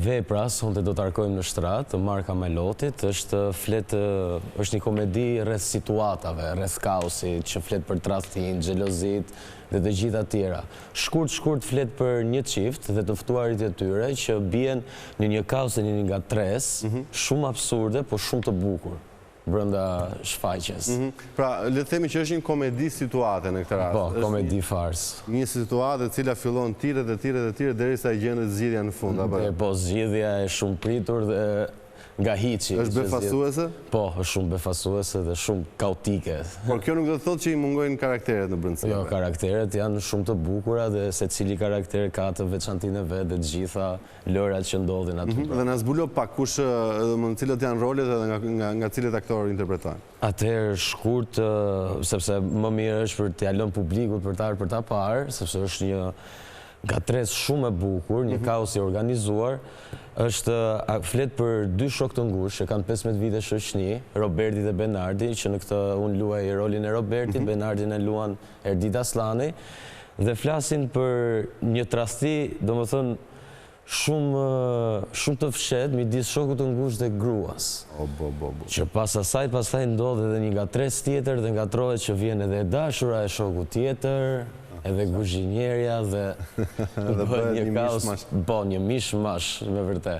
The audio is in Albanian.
vepra, sonte do të arkojmë në shtrat, Marka Melotit, është një komedi rreth situatave, rreth kaosit, që flet për tradhtin, xhelozit dhe të gjitha tjera. Shkurt flet për një çift dhe të ftuarit e tyre që bien në një kaos e një ngatres, shumë absurde, por shumë të bukur brenda shfaqjes. Pra, le të themi që është një komedi situate në këtë rast. Po, komedi fars. Një situatë e cila fillon tire derisa e gjendet zgjidhja në fund. Po, zgjidhja e shumë pritur dhe nga hiçi. Është befasuese? Po, është shumë befasuese dhe shumë kaotike. Por kjo nuk do të thotë që i mungojnë karakteret në brendësi. Jo, karakteret janë shumë të bukura dhe secili karakter ka të veçantinë e vet dhe të gjitha lërat që ndodhin aty. Dhe na zbulo pak kush, në cilët janë rolet dhe nga cilët aktorë interpretojnë. Atëherë shkurt, sepse më mirë është për t'ia lënë publikut për ta parë, sepse është një ngatres shumë e bukur, një kaos i organizuar. Flet për dy shok të ngushtë që kanë 15 vite shoqëni, Roberti dhe Benardi, që në këtë unë luaj rolin e Robertit, Benardin e luan Erdit Aslani, dhe flasin për një tradhti, domethënë shumë të fshehtë midis shokut të ngushtë dhe gruas. Që pastaj ndodh edhe një ngatres tjetër dhe ngatrohet që vjen edhe e dashura e shokut tjetër, edhe kuzhinierja dhe bëhet një kaos, një mishmash me vërtet.